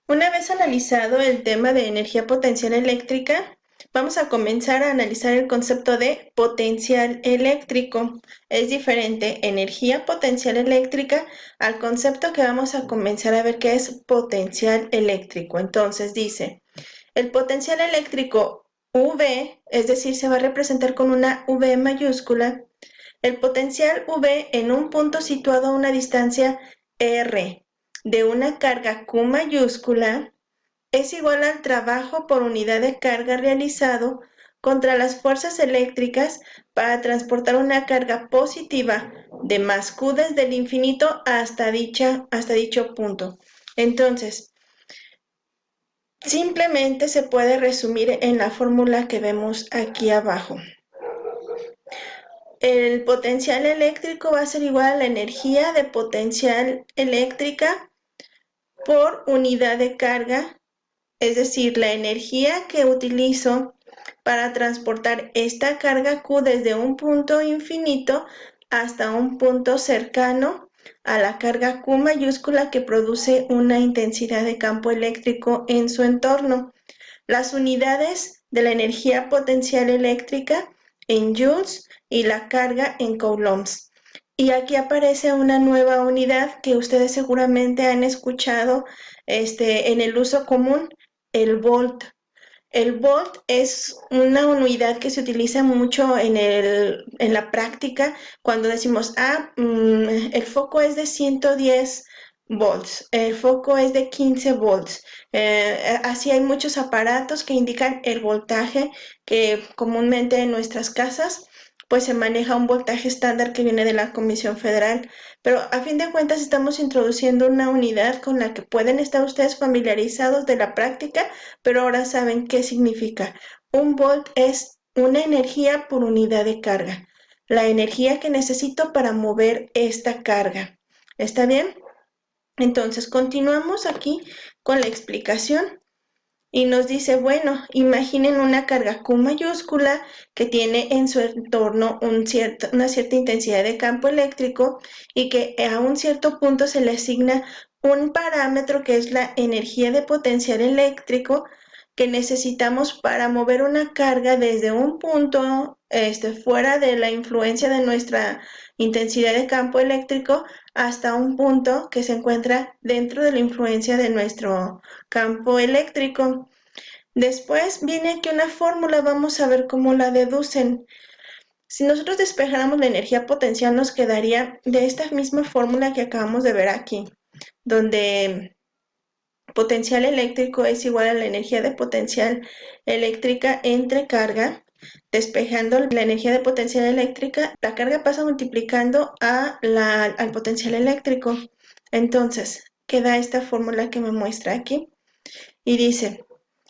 Una vez analizado el tema de energía potencial eléctrica, vamos a comenzar a analizar el concepto de potencial eléctrico. Es diferente energía potencial eléctrica al concepto que vamos a comenzar a ver que es potencial eléctrico. Entonces dice, el potencial eléctrico V, es decir, se va a representar con una V mayúscula. El potencial V en un punto situado a una distancia R de una carga Q mayúscula es igual al trabajo por unidad de carga realizado contra las fuerzas eléctricas para transportar una carga positiva de más Q desde el infinito hasta dicho punto. Entonces, simplemente se puede resumir en la fórmula que vemos aquí abajo. El potencial eléctrico va a ser igual a la energía de potencial eléctrica por unidad de carga, es decir, la energía que utilizo para transportar esta carga Q desde un punto infinito hasta un punto cercano a la carga Q mayúscula que produce una intensidad de campo eléctrico en su entorno. Las unidades de la energía potencial eléctrica en joules y la carga en coulombs. Y aquí aparece una nueva unidad que ustedes seguramente han escuchado en el uso común, el volt. El volt es una unidad que se utiliza mucho en la práctica cuando decimos, el foco es de 110 volts, el foco es de 15 volts. Así hay muchos aparatos que indican el voltaje que comúnmente en nuestras casas pues se maneja un voltaje estándar que viene de la Comisión Federal, pero a fin de cuentas estamos introduciendo una unidad con la que pueden estar ustedes familiarizados de la práctica, pero ahora saben qué significa. Un volt es una energía por unidad de carga, la energía que necesito para mover esta carga. ¿Está bien? Entonces continuamos aquí con la explicación y nos dice, bueno, imaginen una carga Q mayúscula que tiene en su entorno una cierta intensidad de campo eléctrico y que a un cierto punto se le asigna un parámetro que es la energía de potencial eléctrico que necesitamos para mover una carga desde un punto fuera de la influencia de nuestra intensidad de campo eléctrico hasta un punto que se encuentra dentro de la influencia de nuestro campo eléctrico. Después viene aquí una fórmula, vamos a ver cómo la deducen. Si nosotros despejáramos la energía potencial, nos quedaría de esta misma fórmula que acabamos de ver aquí, donde potencial eléctrico es igual a la energía de potencial eléctrica entre carga. Despejando la energía de potencial eléctrica, la carga pasa multiplicando al potencial eléctrico. Entonces, queda esta fórmula que me muestra aquí. Y dice,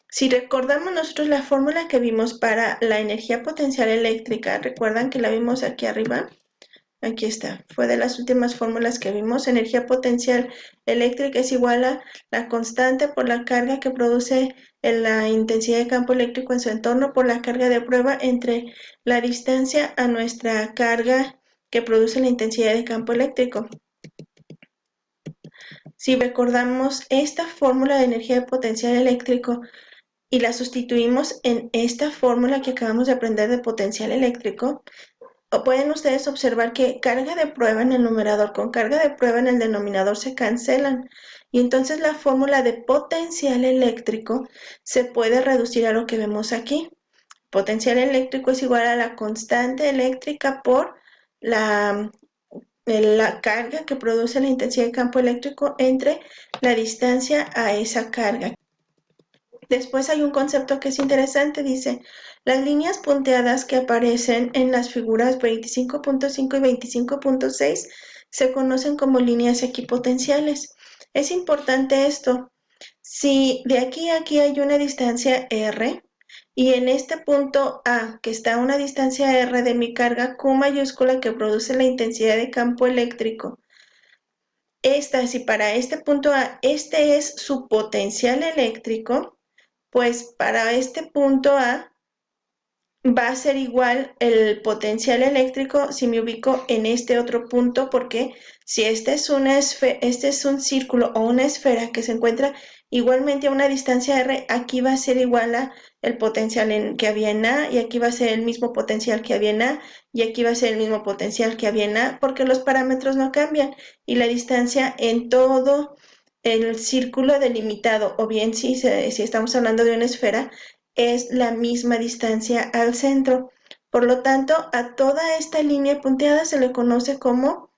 si recordamos nosotros la fórmula que vimos para la energía potencial eléctrica, ¿recuerdan que la vimos aquí arriba? Aquí está, fue de las últimas fórmulas que vimos. Energía potencial eléctrica es igual a la constante por la carga que produce la intensidad de campo eléctrico en su entorno por la carga de prueba entre la distancia a nuestra carga que produce la intensidad de campo eléctrico. Si recordamos esta fórmula de energía de potencial eléctrico y la sustituimos en esta fórmula que acabamos de aprender de potencial eléctrico, o pueden ustedes observar que carga de prueba en el numerador con carga de prueba en el denominador se cancelan y entonces la fórmula de potencial eléctrico se puede reducir a lo que vemos aquí. Potencial eléctrico es igual a la constante eléctrica por la, la carga que produce la intensidad de campo eléctrico entre la distancia a esa carga. Después hay un concepto que es interesante, dice, las líneas punteadas que aparecen en las figuras 25.5 y 25.6 se conocen como líneas equipotenciales. Es importante esto. Si de aquí a aquí hay una distancia R y en este punto A, que está a una distancia R de mi carga Q mayúscula que produce la intensidad de campo eléctrico, si para este punto A, este es su potencial eléctrico, pues para este punto A, va a ser igual el potencial eléctrico si me ubico en este otro punto, porque si este es un círculo o una esfera que se encuentra igualmente a una distancia r, aquí va a ser igual a el potencial que había en A, y aquí va a ser el mismo potencial que había en A, y aquí va a ser el mismo potencial que había en A, porque los parámetros no cambian, y la distancia en todo el círculo delimitado, o bien si estamos hablando de una esfera, es la misma distancia al centro. Por lo tanto, a toda esta línea punteada se le conoce como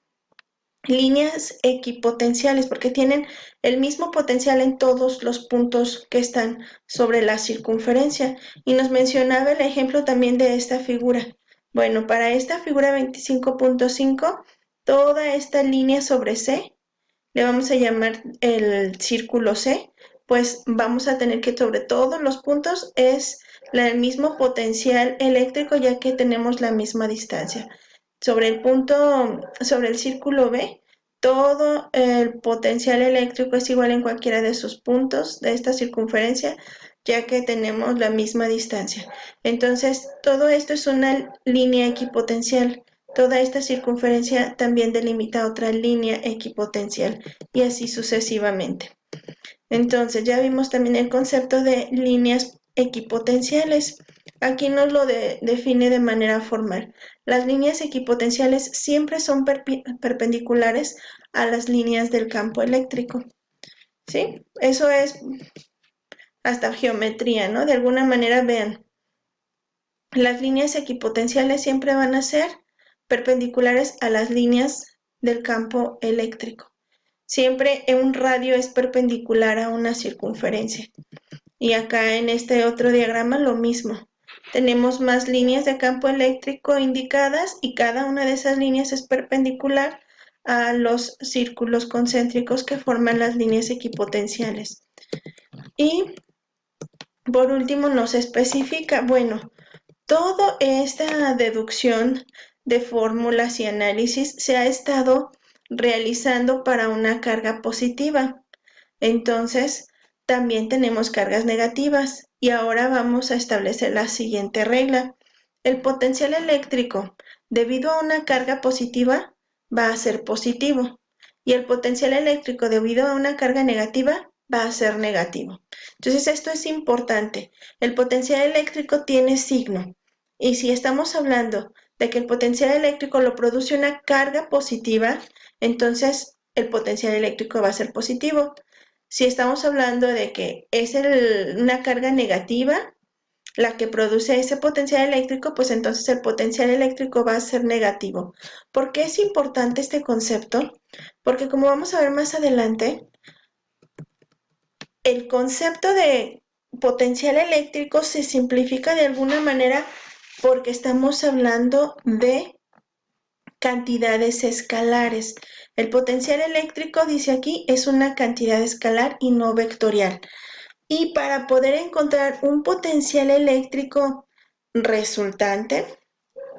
líneas equipotenciales, porque tienen el mismo potencial en todos los puntos que están sobre la circunferencia. Y nos mencionaba el ejemplo también de esta figura. Bueno, para esta figura 25.5, toda esta línea sobre C, le vamos a llamar el círculo C, pues vamos a tener que sobre todos los puntos es el mismo potencial eléctrico, ya que tenemos la misma distancia. Sobre el círculo B, todo el potencial eléctrico es igual en cualquiera de sus puntos de esta circunferencia, ya que tenemos la misma distancia. Entonces, todo esto es una línea equipotencial. Toda esta circunferencia también delimita otra línea equipotencial, y así sucesivamente. Entonces, ya vimos también el concepto de líneas equipotenciales. Aquí nos lo define de manera formal. Las líneas equipotenciales siempre son perpendiculares a las líneas del campo eléctrico. ¿Sí? Eso es hasta geometría, ¿no? De alguna manera, vean, las líneas equipotenciales siempre van a ser perpendiculares a las líneas del campo eléctrico. Siempre un radio es perpendicular a una circunferencia. Y acá en este otro diagrama lo mismo. Tenemos más líneas de campo eléctrico indicadas, y cada una de esas líneas es perpendicular a los círculos concéntricos que forman las líneas equipotenciales. Y por último nos especifica, bueno, toda esta deducción de fórmulas y análisis se ha estado realizando para una carga positiva. Entonces, también tenemos cargas negativas, y ahora vamos a establecer la siguiente regla. El potencial eléctrico, debido a una carga positiva, va a ser positivo, y el potencial eléctrico, debido a una carga negativa, va a ser negativo. Entonces, esto es importante. El potencial eléctrico tiene signo, y si estamos hablando de que el potencial eléctrico lo produce una carga positiva, entonces el potencial eléctrico va a ser positivo. Si estamos hablando de que es una carga negativa la que produce ese potencial eléctrico, pues entonces el potencial eléctrico va a ser negativo. ¿Por qué es importante este concepto? Porque, como vamos a ver más adelante, el concepto de potencial eléctrico se simplifica de alguna manera porque estamos hablando de cantidades escalares. El potencial eléctrico, dice aquí, es una cantidad escalar y no vectorial. Y para poder encontrar un potencial eléctrico resultante,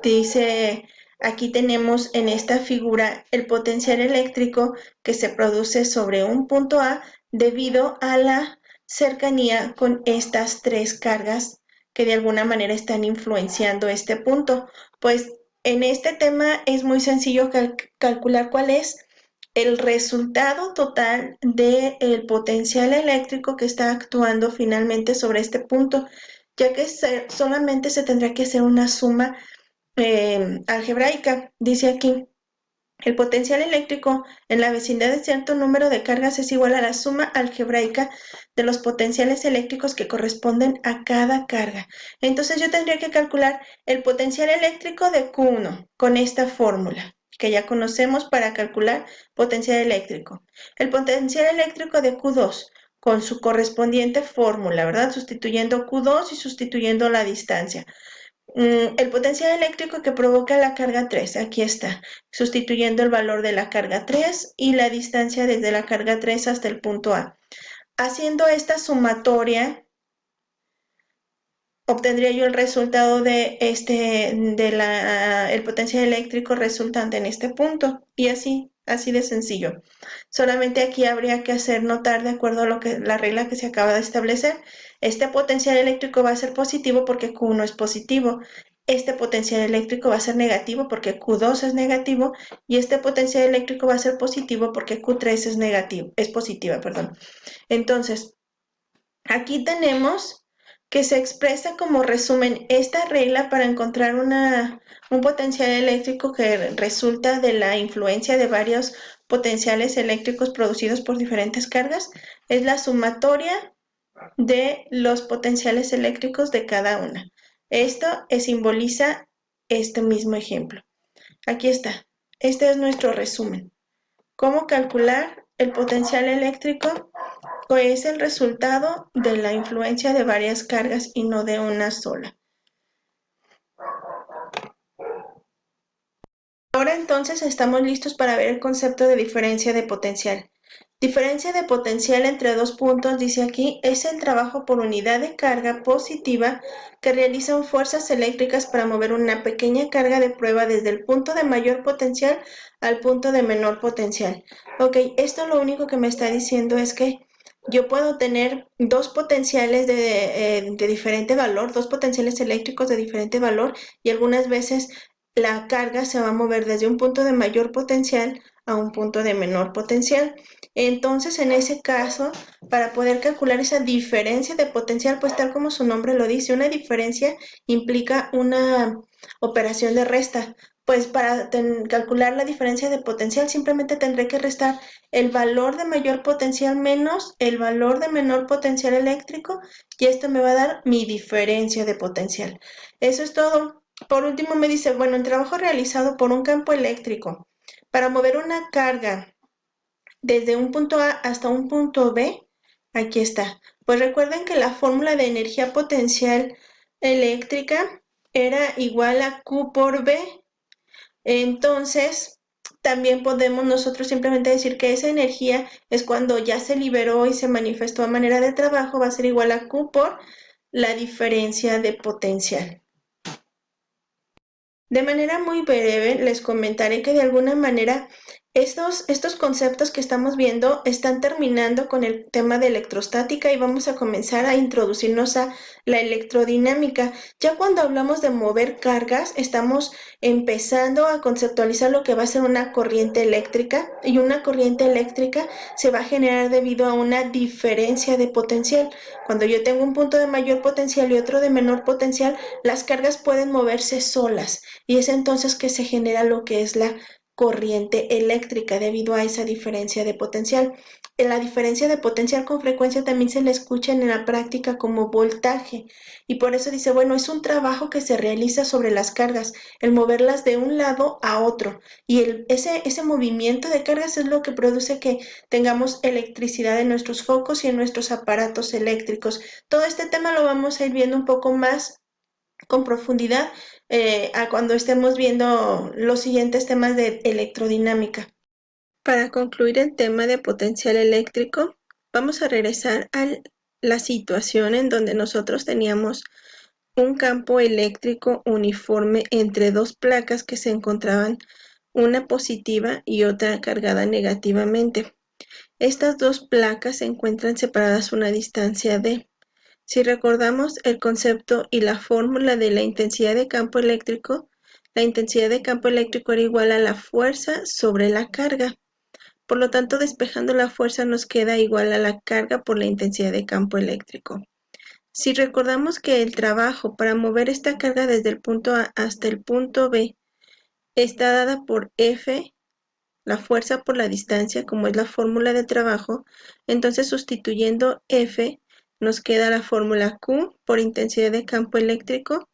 dice, aquí tenemos en esta figura el potencial eléctrico que se produce sobre un punto A debido a la cercanía con estas tres cargas que de alguna manera están influenciando este punto. Pues en este tema es muy sencillo calcular cuál es el resultado total del potencial eléctrico que está actuando finalmente sobre este punto, ya que solamente se tendrá que hacer una suma algebraica. Dice aquí, el potencial eléctrico en la vecindad de cierto número de cargas es igual a la suma algebraica de los potenciales eléctricos que corresponden a cada carga. Entonces yo tendría que calcular el potencial eléctrico de Q1 con esta fórmula que ya conocemos para calcular potencial eléctrico. El potencial eléctrico de Q2 con su correspondiente fórmula, ¿verdad? Sustituyendo Q2 y sustituyendo la distancia. El potencial eléctrico que provoca la carga 3, aquí está, sustituyendo el valor de la carga 3 y la distancia desde la carga 3 hasta el punto A. Haciendo esta sumatoria, obtendría yo el resultado de el potencial eléctrico resultante en este punto, y así de sencillo. Solamente aquí habría que hacer notar, de acuerdo a la regla que se acaba de establecer, este potencial eléctrico va a ser positivo porque Q1 es positivo. este potencial eléctrico va a ser negativo porque Q2 es negativo y este potencial eléctrico va a ser positivo porque Q3 es negativo, es positiva, perdón. Entonces, aquí tenemos que se expresa como resumen esta regla para encontrar un potencial eléctrico que resulta de la influencia de varios potenciales eléctricos producidos por diferentes cargas. Es la sumatoria de los potenciales eléctricos de cada una. Esto simboliza este mismo ejemplo. Aquí está. Este es nuestro resumen. ¿Cómo calcular el potencial eléctrico? Pues es el resultado de la influencia de varias cargas y no de una sola. Ahora entonces estamos listos para ver el concepto de diferencia de potencial. Diferencia de potencial entre dos puntos, dice aquí, es el trabajo por unidad de carga positiva que realizan fuerzas eléctricas para mover una pequeña carga de prueba desde el punto de mayor potencial al punto de menor potencial. Ok, esto lo único que me está diciendo es que yo puedo tener dos potenciales de diferente valor, dos potenciales eléctricos de diferente valor y algunas veces la carga se va a mover desde un punto de mayor potencial a un punto de menor potencial. Entonces, en ese caso, para poder calcular esa diferencia de potencial, pues tal como su nombre lo dice, una diferencia implica una operación de resta. Pues para calcular la diferencia de potencial simplemente tendré que restar el valor de mayor potencial menos el valor de menor potencial eléctrico y esto me va a dar mi diferencia de potencial. Eso es todo. Por último me dice, bueno, el trabajo realizado por un campo eléctrico para mover una carga desde un punto A hasta un punto B, aquí está. Pues recuerden que la fórmula de energía potencial eléctrica era igual a Q por B. Entonces, también podemos nosotros simplemente decir que esa energía es cuando ya se liberó y se manifestó a manera de trabajo, va a ser igual a Q por la diferencia de potencial. De manera muy breve les comentaré que de alguna manera estos conceptos que estamos viendo están terminando con el tema de electrostática y vamos a comenzar a introducirnos a la electrodinámica. Ya cuando hablamos de mover cargas, estamos empezando a conceptualizar lo que va a ser una corriente eléctrica y una corriente eléctrica se va a generar debido a una diferencia de potencial. Cuando yo tengo un punto de mayor potencial y otro de menor potencial, las cargas pueden moverse solas y es entonces que se genera lo que es la corriente eléctrica debido a esa diferencia de potencial. La diferencia de potencial con frecuencia también se le escucha en la práctica como voltaje y por eso dice, bueno, es un trabajo que se realiza sobre las cargas, el moverlas de un lado a otro y ese movimiento de cargas es lo que produce que tengamos electricidad en nuestros focos y en nuestros aparatos eléctricos. Todo este tema lo vamos a ir viendo un poco más con profundidad a cuando estemos viendo los siguientes temas de electrodinámica. Para concluir el tema de potencial eléctrico, vamos a regresar a la situación en donde nosotros teníamos un campo eléctrico uniforme entre dos placas que se encontraban una positiva y otra cargada negativamente. Estas dos placas se encuentran separadas a una distancia de. Si recordamos el concepto y la fórmula de la intensidad de campo eléctrico, la intensidad de campo eléctrico era igual a la fuerza sobre la carga. Por lo tanto, despejando la fuerza nos queda igual a la carga por la intensidad de campo eléctrico. Si recordamos que el trabajo para mover esta carga desde el punto A hasta el punto B está dada por F, la fuerza por la distancia, como es la fórmula de trabajo, entonces sustituyendo F nos queda la fórmula Q por intensidad de campo eléctrico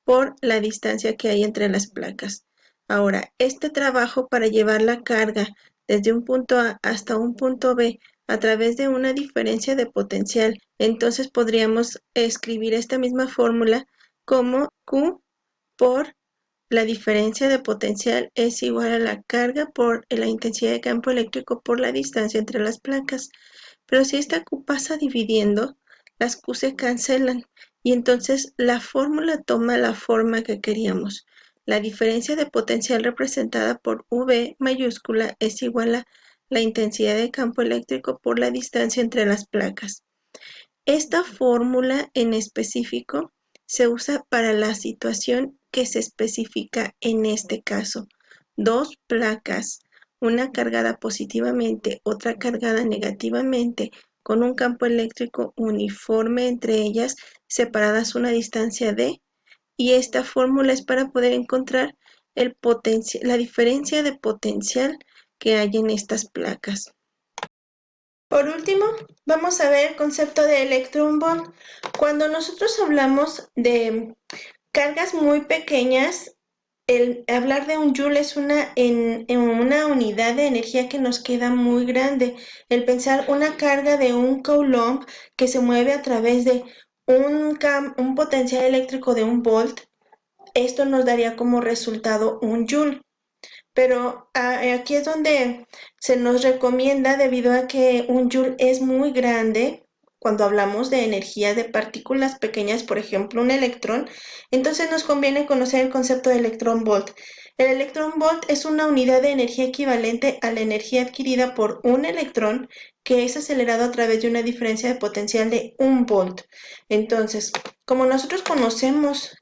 por la distancia que hay entre las placas. Ahora, este trabajo para llevar la carga desde un punto A hasta un punto B a través de una diferencia de potencial, entonces podríamos escribir esta misma fórmula como Q por la diferencia de potencial es igual a la carga por la intensidad de campo eléctrico por la distancia entre las placas. Pero si esta Q pasa dividiendo, las Q se cancelan y entonces la fórmula toma la forma que queríamos. La diferencia de potencial representada por V mayúscula es igual a la intensidad de campo eléctrico por la distancia entre las placas. Esta fórmula en específico se usa para la situación que se especifica en este caso. Dos placas, una cargada positivamente, otra cargada negativamente, con un campo eléctrico uniforme entre ellas, separadas una distancia d, y esta fórmula es para poder encontrar la diferencia de potencial que hay en estas placas. Por último, vamos a ver el concepto de electron volt. Cuando nosotros hablamos de cargas muy pequeñas, el hablar de un joule es en una unidad de energía que nos queda muy grande. El pensar una carga de un coulomb que se mueve a través de un potencial eléctrico de un volt, esto nos daría como resultado un joule. Pero aquí es donde se nos recomienda, debido a que un joule es muy grande, cuando hablamos de energía de partículas pequeñas, por ejemplo un electrón, entonces nos conviene conocer el concepto de electrón volt. El electrón volt es una unidad de energía equivalente a la energía adquirida por un electrón que es acelerado a través de una diferencia de potencial de 1 volt. Entonces, como nosotros conocemos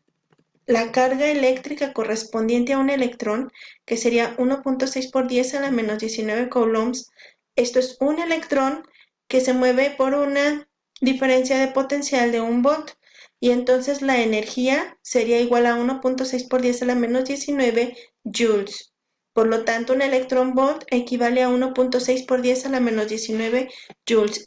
la carga eléctrica correspondiente a un electrón, que sería 1.6 por 10 a la menos 19 coulombs, esto es un electrón que se mueve por una diferencia de potencial de 1 volt, y entonces la energía sería igual a 1.6 por 10 a la menos 19 joules. Por lo tanto, un electrón volt equivale a 1.6 por 10 a la menos 19 joules.